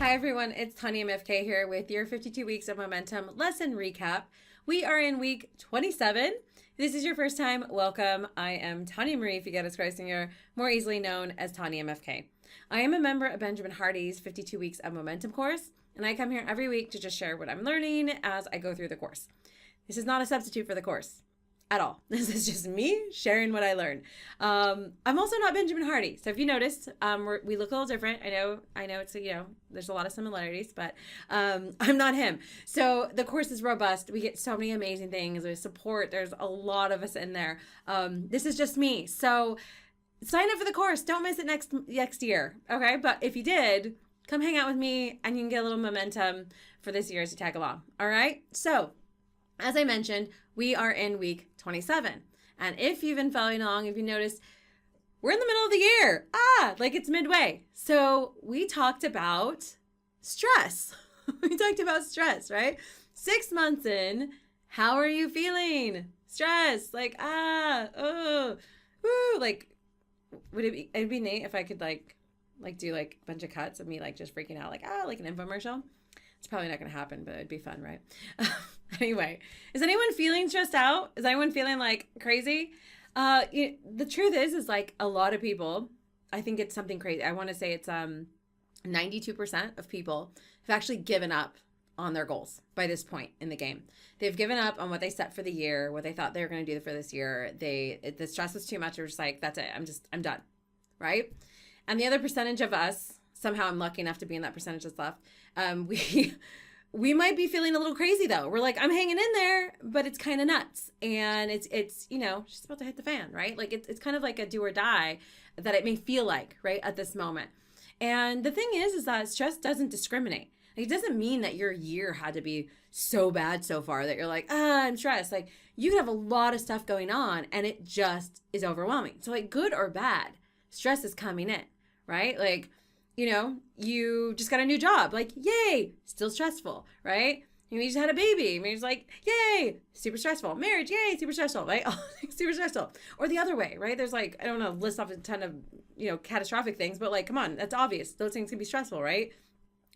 Hi everyone, it's Tanya MFK here with your 52 Weeks of Momentum lesson recap. We are in week 27. If this is your first time, welcome. I am Tanya Marie Figueres Kreisinger, more easily known as Tanya MFK. I am a member of Benjamin Hardy's 52 Weeks of Momentum course, and I come here every week to just share what I'm learning as I go through the course. This is not a substitute for the course at all. This is just me sharing what I learned. I'm also not Benjamin Hardy, so if you noticed, we look a little different. I know it's there's a lot of similarities, but I'm not him. So the course is robust. We get so many amazing things. There's support. There's a lot of us in there. This is just me. So sign up for the course. Don't miss it next year. Okay, but if you did, come hang out with me, and you can get a little momentum for this year as you tag along. All right. So as I mentioned, we are in week 27. And if you've been following along, if you noticed, we're in the middle of the year. Like it's midway. So we talked about stress. We talked about stress, right? 6 months in, how are you feeling? Stress, like, woo. Like, it'd be neat if I could like do like a bunch of cuts of me like just freaking out, like an infomercial. It's probably not going to happen, but it'd be fun, right? Anyway, is anyone feeling stressed out? Is anyone feeling like crazy? The truth is like a lot of people, I think it's something crazy. I want to say it's 92% of people have actually given up on their goals by this point in the game. They've given up on what they set for the year, what they thought they were going to do for this year. The stress was too much. They're just like, that's it. I'm done, right? And the other percentage of us, somehow I'm lucky enough to be in that percentage that's left. We might be feeling a little crazy though. We're like, I'm hanging in there, but it's kind of nuts. And it's just about to hit the fan, right? Like it's kind of like a do or die that it may feel like, right, at this moment. And the thing is that stress doesn't discriminate. Like, it doesn't mean that your year had to be so bad so far that you're like, I'm stressed. Like, you could have a lot of stuff going on and it just is overwhelming. So like, good or bad, stress is coming in, right? Like, you just got a new job, like, yay, still stressful, right? You just had a baby, maybe it's like, yay, super stressful. Marriage, yay, super stressful, right? Super stressful. Or the other way, right? There's like, I don't know, list off a ton of, catastrophic things, but like, come on, that's obvious. Those things can be stressful, right?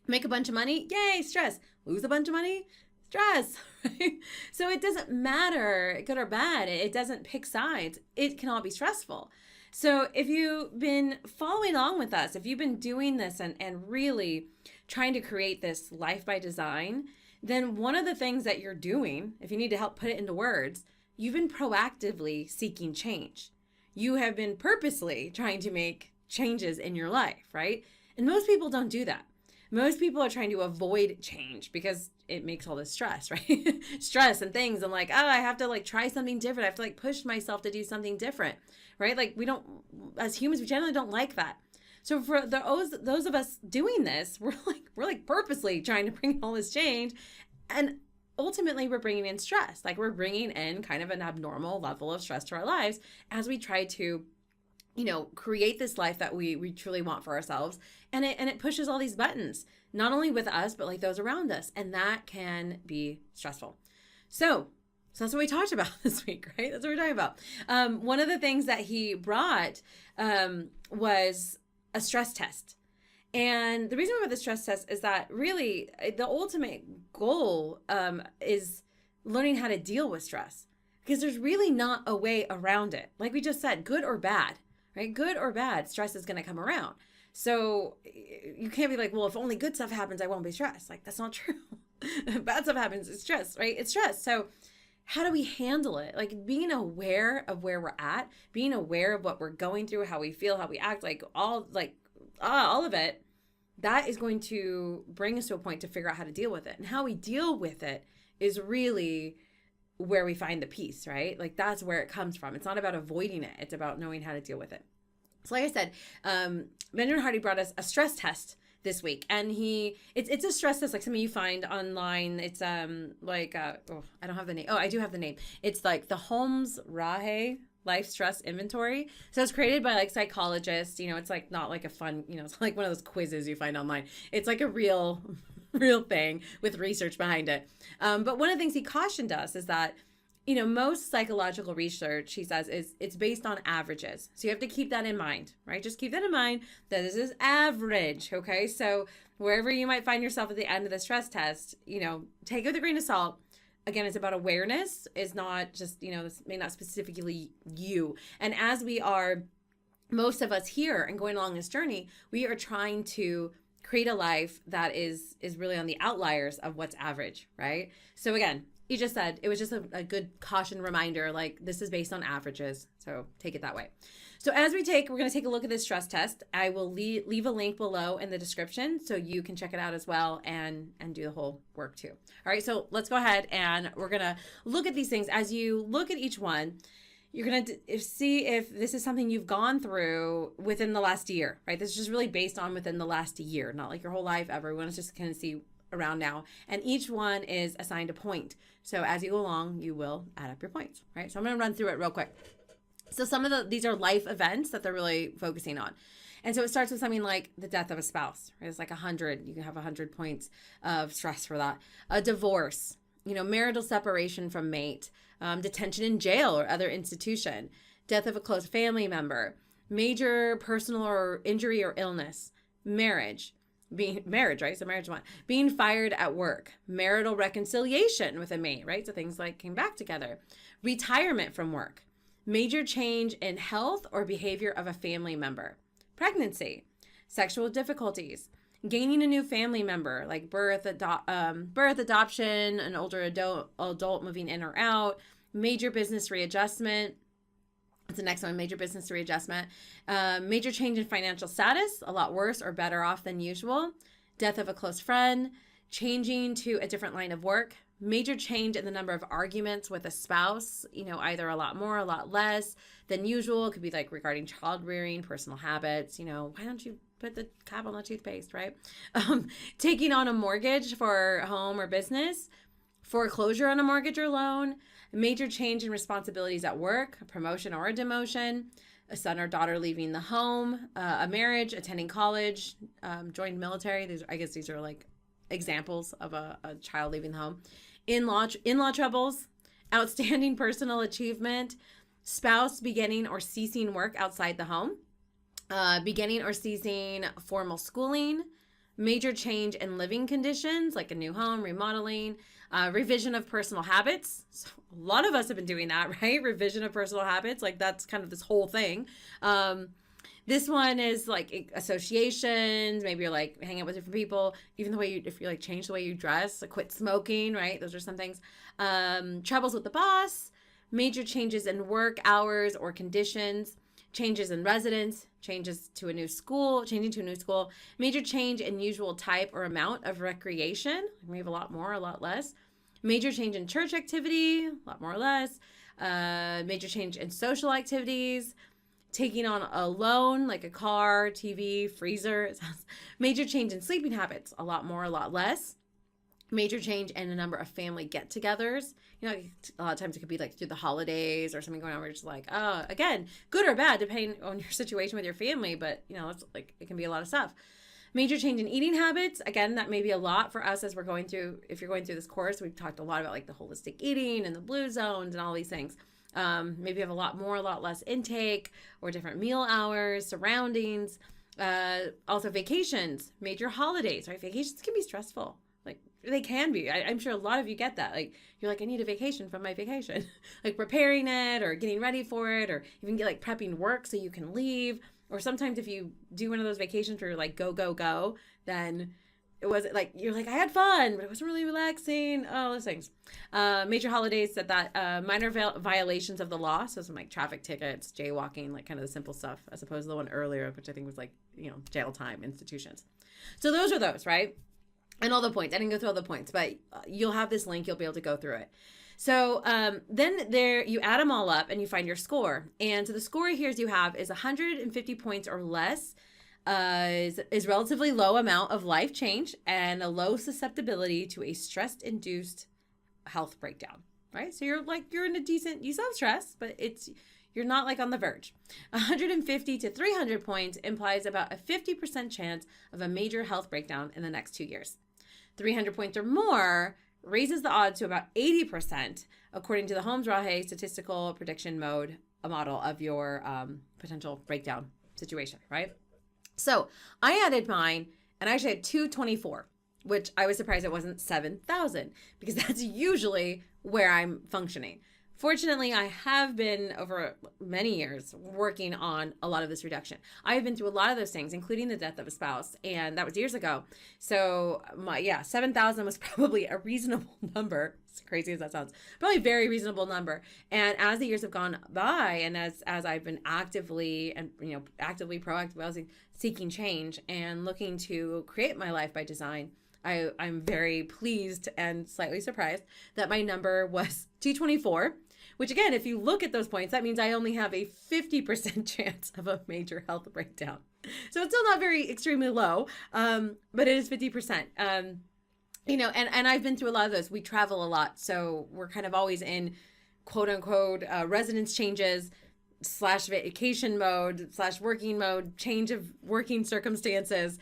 Make a bunch of money, yay, stress. Lose a bunch of money, stress, right? So it doesn't matter, good or bad. It doesn't pick sides. It can all be stressful. So if you've been following along with us, if you've been doing this and really trying to create this life by design, then one of the things that you're doing, if you need to help put it into words, you've been proactively seeking change. You have been purposely trying to make changes in your life, right? And most people don't do that. Most people are trying to avoid change because it makes all this stress, right? Stress and things. And like, I have to like try something different. I have to like push myself to do something different, right? Like we don't, as humans, we generally don't like that. So for those of us doing this, we're like purposely trying to bring all this change. And ultimately we're bringing in stress. Like we're bringing in kind of an abnormal level of stress to our lives as we try to create this life that we truly want for ourselves. And it pushes all these buttons, not only with us, but like those around us. And that can be stressful. So that's what we talked about this week, right? That's what we're talking about. One of the things that he brought was a stress test. And the reason we have the stress test is that really the ultimate goal is learning how to deal with stress, because there's really not a way around it. Like we just said, good or bad, right? Good or bad, stress is going to come around. So you can't be like, well, if only good stuff happens, I won't be stressed. Like, that's not true. Bad stuff happens, it's stress, right? It's stress. So how do we handle it? Like being aware of where we're at, being aware of what we're going through, how we feel, how we act, all of it, that is going to bring us to a point to figure out how to deal with it. And how we deal with it is really where we find the peace, right? Like that's where it comes from. It's not about avoiding it. It's about knowing how to deal with it. So like I said, Benjamin Hardy brought us a stress test this week, and it's a stress test like some of you find online. It's I don't have the name. Oh, I do have the name. It's like the Holmes Rahe Life Stress Inventory. So it's created by like psychologists. It's like not like a fun, it's like one of those quizzes you find online. It's like a real thing with research behind it. But one of the things he cautioned us is that most psychological research, she says, it's based on averages. So you have to keep that in mind, right? Just keep that in mind that this is average, okay? So wherever you might find yourself at the end of the stress test, take it with a grain of salt. Again, it's about awareness. It's not just, this may not specifically you. And as we are, most of us here and going along this journey, we are trying to create a life that is really on the outliers of what's average, right? So again, you just said it was just a good caution reminder, like this is based on averages. So take it that way. So as we're going to take a look at this stress test. I will leave a link below in the description so you can check it out as well and do the whole work too. All right, so let's go ahead and we're going to look at these things. As you look at each one, you're going to see if this is something you've gone through within the last year, right? This is just really based on within the last year, not like your whole life ever. We want to just kind of see around now. And each one is assigned a point. So as you go along, you will add up your points, right? So I'm going to run through it real quick. So some of these are life events that they're really focusing on. And so it starts with something like the death of a spouse, right? It's like 100. You can have 100 points of stress for that. A divorce, marital separation from mate, detention in jail or other institution, death of a close family member, major personal or injury or illness, marriage, right? So marriage one, being fired at work, marital reconciliation with a mate, right? So things like came back together, retirement from work, major change in health or behavior of a family member, pregnancy, sexual difficulties, gaining a new family member like birth, adoption, an older adult moving in or out, major business readjustment. That's the next one, major business readjustment. Major change in financial status, a lot worse or better off than usual. Death of a close friend, changing to a different line of work. Major change in the number of arguments with a spouse, either a lot more, a lot less than usual. It could be like regarding child rearing, personal habits, why don't you put the cap on the toothpaste, right? Taking on a mortgage for home or business, foreclosure on a mortgage or loan, major change in responsibilities at work, a promotion or a demotion, a son or daughter leaving the home, a marriage, attending college, joined military. These are like examples of a child leaving the home. In-law troubles, outstanding personal achievement, spouse beginning or ceasing work outside the home, beginning or ceasing formal schooling, major change in living conditions like a new home, remodeling, revision of personal habits. So a lot of us have been doing that, right? Revision of personal habits, like that's kind of this whole thing. This one is like associations. Maybe you're like hanging out with different people. Even if you like change the way you dress, like quit smoking, right? Those are some things. Troubles with the boss, major changes in work hours or conditions, changes in residence, changing to a new school, major change in usual type or amount of recreation. We have a lot more, a lot less. Major change in church activity, a lot more or less. Major change in social activities. Taking on a loan like a car, TV, freezer. Major change in sleeping habits, a lot more, a lot less. Major change in a number of family get-togethers. A lot of times it could be like through the holidays or something going on where it's like, again, good or bad, depending on your situation with your family, but it's like it can be a lot of stuff. Major change in eating habits. Again, that may be a lot for us as we're going through, if you're going through this course, we've talked a lot about like the holistic eating and the blue zones and all these things. Maybe you have a lot more, a lot less intake or different meal hours, surroundings, also vacations, major holidays, right? Vacations can be stressful. Like they can be. I'm sure a lot of you get that. Like you're like, I need a vacation from my vacation, like preparing it or getting ready for it, or even get like prepping work so you can leave. Or sometimes if you do one of those vacations where you're like, go, go, go, then it wasn't like, you're like, I had fun, but it wasn't really relaxing. All those things. Major holidays that minor violations of the law. So some like traffic tickets, jaywalking, like kind of the simple stuff, as opposed to the one earlier, which I think was like, jail time, institutions. So those are those, right? And all the points. I didn't go through all the points, but you'll have this link. You'll be able to go through it. So then you add them all up and you find your score. And so the score here you have is 150 points or less. Is relatively low amount of life change and a low susceptibility to a stress-induced health breakdown, right? So you're in a decent, you still have stress, but you're not like on the verge. 150 to 300 points implies about a 50% chance of a major health breakdown in the next 2 years. 300 points or more raises the odds to about 80% according to the Holmes-Rahe statistical prediction mode, a model of your potential breakdown situation, right? So I added mine, and I actually had 224, which I was surprised it wasn't 7,000, because that's usually where I'm functioning. Fortunately, I have been over many years working on a lot of this reduction. I've been through a lot of those things, including the death of a spouse, and that was years ago. So 7,000 was probably a reasonable number. As crazy as that sounds, probably a very reasonable number. And as the years have gone by, and as I've been actively proactively seeking change and looking to create my life by design, I'm very pleased and slightly surprised that my number was 224. Which again, if you look at those points, that means I only have a 50% chance of a major health breakdown. So it's still not very extremely low, but it is 50%. And I've been through a lot of those. We travel a lot, so we're kind of always in quote unquote residence changes / vacation mode / working mode, change of working circumstances,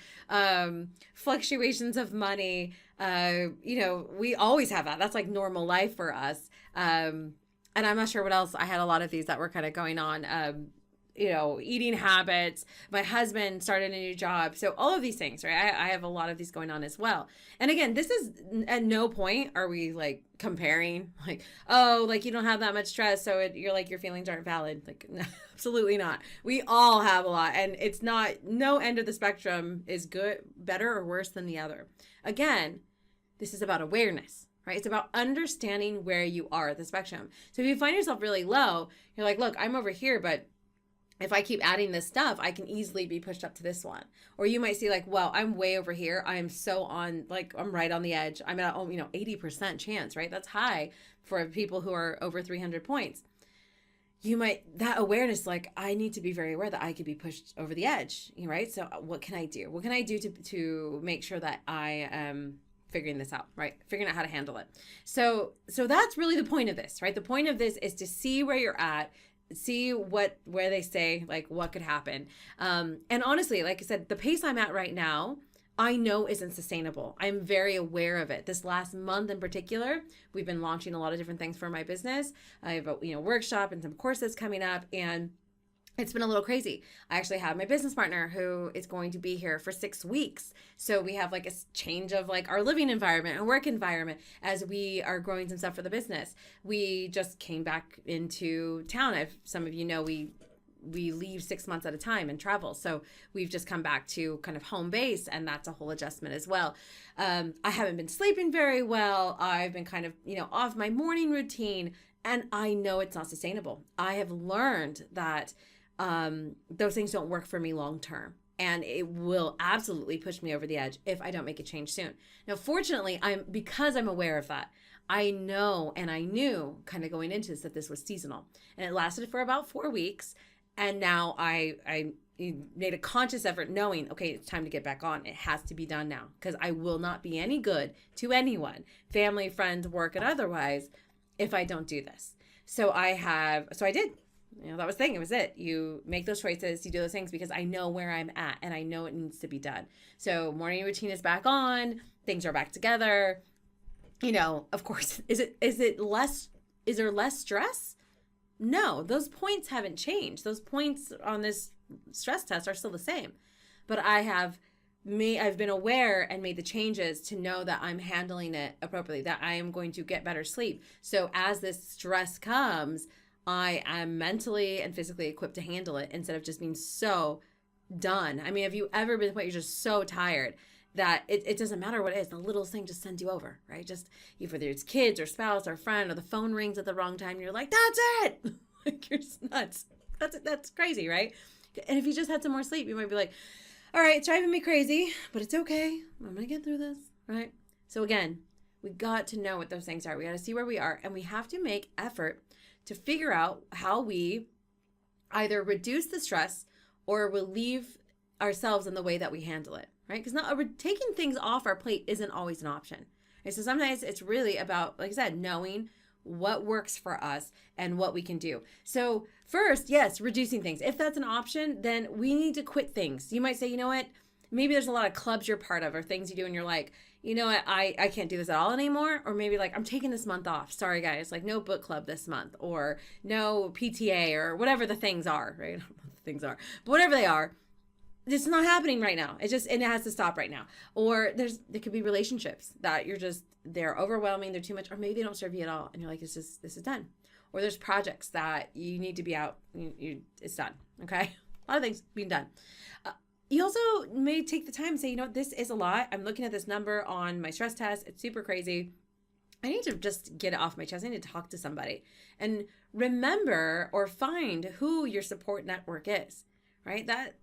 fluctuations of money. We always have that. That's like normal life for us. And I'm not sure what else. I had a lot of these that were kind of going on, eating habits. My husband started a new job. So all of these things, right? I have a lot of these going on as well. And again, this is at no point are we like comparing like, oh, like you don't have that much stress. So you're like, your feelings aren't valid. Like, no, absolutely not. We all have a lot, and it's not, no end of the spectrum is good, better or worse than the other. Again, this is about awareness. Right? It's about understanding where you are at the spectrum. So if you find yourself really low, you're like, look, I'm over here, but if I keep adding this stuff, I can easily be pushed up to this one. Or you might see like, well, I'm way over here. I am so on, like, I'm right on the edge. I'm at, 80% chance, right? That's high for people who are over 300 points. That awareness, like, I need to be very aware that I could be pushed over the edge, right? So what can I do? What can I do to make sure that I am figuring this out, right? Figuring out how to handle it. So that's really the point of this, right? The point of this is to see where you're at, see where they say, like, what could happen. And honestly, like I said, the pace I'm at right now, I know isn't sustainable. I'm very aware of it. This last month in particular, we've been launching a lot of different things for my business. I have a workshop and some courses coming up, and it's been a little crazy. I actually have my business partner who is going to be here for 6 weeks. So we have like a change of like our living environment and work environment as we are growing some stuff for the business. We just came back into town. Some of you know, we leave 6 months at a time and travel. So we've just come back to kind of home base, and that's a whole adjustment as well. I haven't been sleeping very well. I've been kind of, off my morning routine, and I know it's not sustainable. I have learned that those things don't work for me long term, and it will absolutely push me over the edge if I don't make a change soon. Now, fortunately, because I'm aware of that, I know, and I knew kind of going into this that this was seasonal, and it lasted for about 4 weeks. And now I made a conscious effort knowing, okay, it's time to get back on. It has to be done now, because I will not be any good to anyone, family, friends, work, and otherwise, if I don't do this. So I did. That was the thing. It was it. You make those choices, you do those things, because I know where I'm at and I know it needs to be done. So morning routine is back on. Things are back together. Of course, is there less stress? No, those points haven't changed. Those points on this stress test are still the same. But I've been aware and made the changes to know that I'm handling it appropriately, that I am going to get better sleep. So as this stress comes, I am mentally and physically equipped to handle it instead of just being so done. I mean, have you ever been to the point you're just so tired that it doesn't matter what it is, the littlest thing just sends you over, right? Just whether it's kids or spouse or friend, or the phone rings at the wrong time, you're like, that's it. Like, you're nuts. That's crazy, right? And if you just had some more sleep, you might be like, all right, it's driving me crazy, but it's okay. I'm going to get through this, right? So again, we got to know what those things are. We got to see where we are, and we have to make effort to figure out how we either reduce the stress or relieve ourselves in the way that we handle it, right? Because taking things off our plate isn't always an option. And so sometimes it's really about, like I said, knowing what works for us and what we can do. So first, yes, reducing things. If that's an option, then we need to quit things. You might say, you know what? maybe there's a lot of clubs you're part of or things you do and you're like, you know what, I can't do this at all anymore. Or maybe like, I'm taking this month off. Sorry guys, like no book club this month or no PTA or whatever the things are, right? I don't know what the things are, but whatever they are, it's not happening right now. And it has to stop right now. Or there could be relationships that they're overwhelming, they're too much, or maybe they don't serve you at all. And you're like, this is done. Or there's projects that you need to be out, it's done, okay? A lot of things being done. You also may take the time and say, you know, this is a lot. I'm looking at this number on my stress test. It's super crazy. I need to just get it off my chest. I need to talk to somebody and remember or find who your support network is, right? That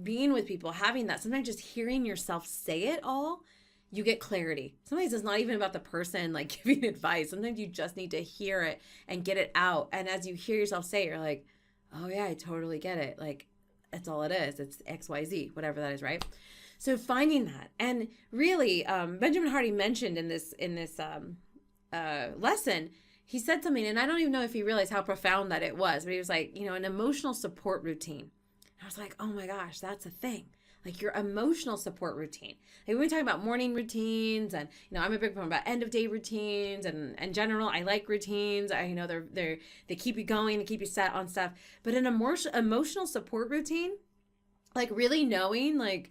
being with people, having that, sometimes just hearing yourself say it all, you get clarity. Sometimes it's not even about the person like giving advice. Sometimes you just need to hear it and get it out. And as you hear yourself say it, you're like, oh yeah, I totally get it. Like, that's all it is. It's XYZ, whatever that is, right? So finding that. And really, Benjamin Hardy mentioned in this lesson, he said something, and I don't even know if he realized how profound that it was, but he was like, you know, an emotional support routine. I was like, oh my gosh, that's a thing. Like your emotional support routine. Like we've been talking about morning routines, and you know, I'm a big fan about end of day routines, and in general, I like routines. I know they keep you going, they keep you set on stuff. But an emotional support routine, like really knowing, like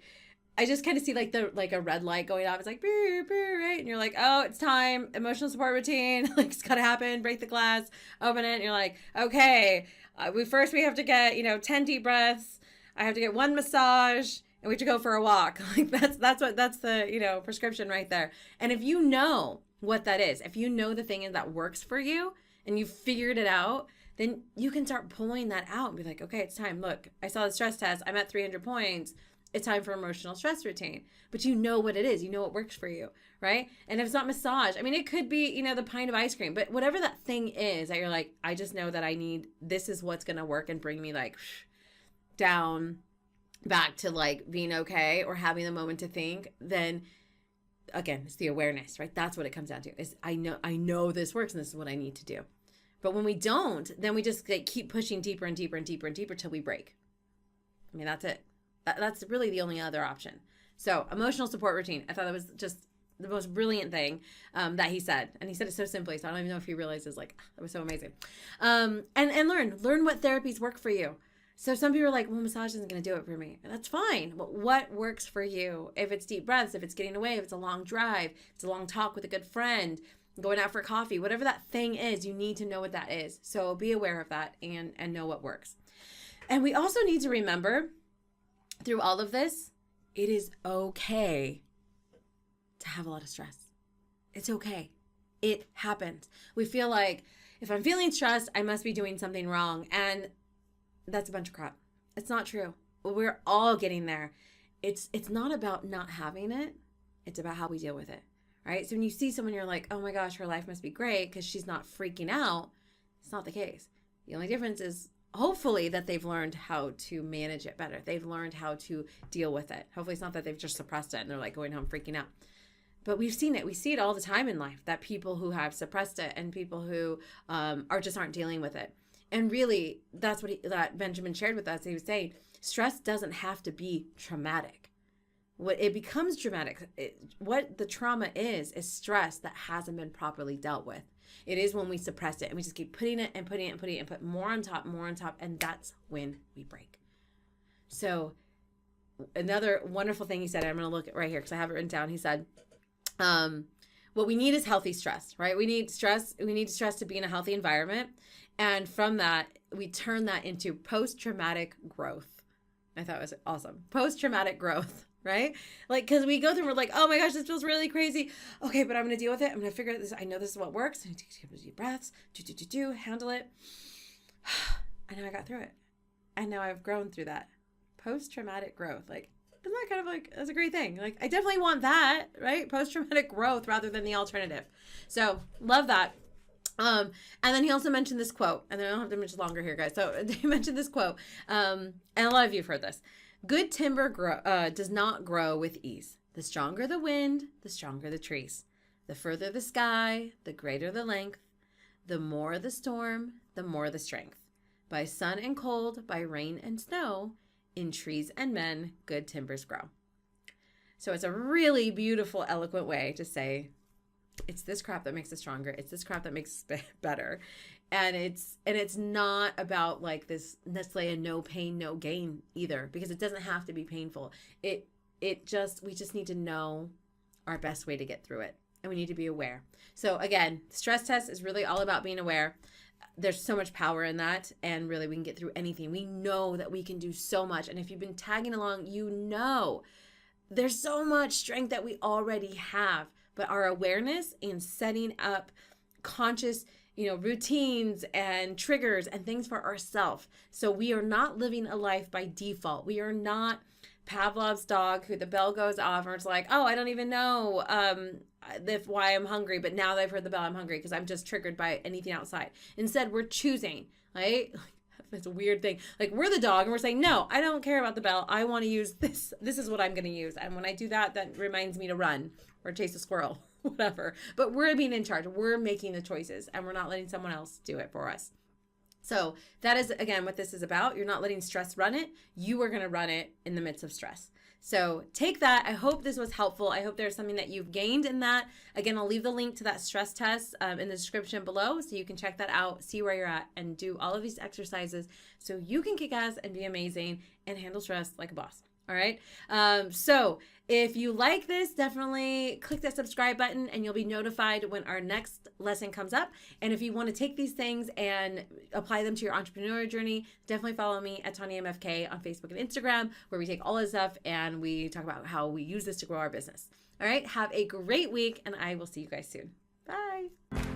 I just kind of see like a red light going off. It's like brr, brr, right, and you're like, oh, it's time. Emotional support routine, like it's gotta happen. Break the glass, open it, and you're like, okay, we have to get 10 deep breaths. I have to get one massage. And we have to go for a walk. Like that's the, prescription right there. And if you know what that is, if you know the thing is that works for you and you figured it out, then you can start pulling that out and be like, okay, it's time. Look, I saw the stress test. I'm at 300 points. It's time for emotional stress routine. But you know what it is. You know what works for you, right? And if it's not massage, I mean, it could be, the pint of ice cream. But whatever that thing is that you're like, I just know that this is what's going to work and bring me like down back to like being okay or having the moment to think, then again, it's the awareness, right? That's what it comes down to is I know this works and this is what I need to do. But when we don't, then we just like keep pushing deeper and deeper and deeper and deeper till we break. I mean, that's it. That's really the only other option. So emotional support routine. I thought that was just the most brilliant thing that he said. And he said it so simply. So I don't even know if he realizes like, that was so amazing. And learn what therapies work for you. So some people are like, well, massage isn't going to do it for me. That's fine. But what works for you? If it's deep breaths, if it's getting away, if it's a long drive, if it's a long talk with a good friend, going out for coffee, whatever that thing is, you need to know what that is. So be aware of that and know what works. And we also need to remember through all of this, it is okay to have a lot of stress. It's okay. It happens. We feel like if I'm feeling stressed, I must be doing something wrong. And that's a bunch of crap. It's not true. We're all getting there. It's not about not having it. It's about how we deal with it, right? So when you see someone, you're like, oh my gosh, her life must be great because she's not freaking out. It's not the case. The only difference is hopefully that they've learned how to manage it better. They've learned how to deal with it. Hopefully it's not that they've just suppressed it and they're like going home freaking out. But we've seen it. We see it all the time in life, that people who have suppressed it and people who aren't dealing with it. And really, that's what that Benjamin shared with us. He was saying, stress doesn't have to be traumatic. What it becomes traumatic, what the trauma is stress that hasn't been properly dealt with. It is when we suppress it and we just keep putting it and putting it and putting it and put more on top, and that's when we break. So another wonderful thing he said, I'm going to look at right here because I have it written down. He said, what we need is healthy stress, right? We need stress to be in a healthy environment. And from that, we turn that into post-traumatic growth. I thought it was awesome. Post-traumatic growth, right? Like, because we go through, we're like, oh my gosh, this feels really crazy. Okay, but I'm going to deal with it. I'm going to figure out this. I know this is what works. I need to take deep breaths, handle it. And now I got through it. And now I've grown through that. Post-traumatic growth. Like, isn't that kind of like, that's a great thing. Like, I definitely want that, right? Post-traumatic growth rather than the alternative. So, love that. And then he also mentioned this quote, and then I don't have to much longer here, guys. So he mentioned this quote, and a lot of you have heard this. Good timber does not grow with ease. The stronger the wind, the stronger the trees. The further the sky, the greater the length. The more the storm, the more the strength. By sun and cold, by rain and snow, in trees and men, good timbers grow. So it's a really beautiful, eloquent way to say, it's this crap that makes us stronger. It's this crap that makes us better. And it's not about like this necessarily a no pain, no gain either, because it doesn't have to be painful. We just need to know our best way to get through it. And we need to be aware. So again, stress test is really all about being aware. There's so much power in that, and really we can get through anything. We know that we can do so much. And if you've been tagging along, you know there's so much strength that we already have. But our awareness and setting up conscious, routines and triggers and things for ourselves. So we are not living a life by default. We are not Pavlov's dog who the bell goes off and it's like, oh, I don't even know why I'm hungry, but now that I've heard the bell, I'm hungry because I'm just triggered by anything outside. Instead, we're choosing, right? It's a weird thing. Like, we're the dog and we're saying, no, I don't care about the bell. I want to use this. This is what I'm going to use. And when I do that, that reminds me to run or chase a squirrel, whatever. But we're being in charge. We're making the choices and we're not letting someone else do it for us. So that is, again, what this is about. You're not letting stress run it. You are going to run it in the midst of stress. So take that. I hope this was helpful. I hope there's something that you've gained in that. Again, I'll leave the link to that stress test in the description below so you can check that out, see where you're at, and do all of these exercises so you can kick ass and be amazing and handle stress like a boss. All right. So if you like this, definitely click that subscribe button and you'll be notified when our next lesson comes up. And if you want to take these things and apply them to your entrepreneurial journey, definitely follow me at Tanya MFK on Facebook and Instagram, where we take all this stuff and we talk about how we use this to grow our business. All right. Have a great week and I will see you guys soon. Bye.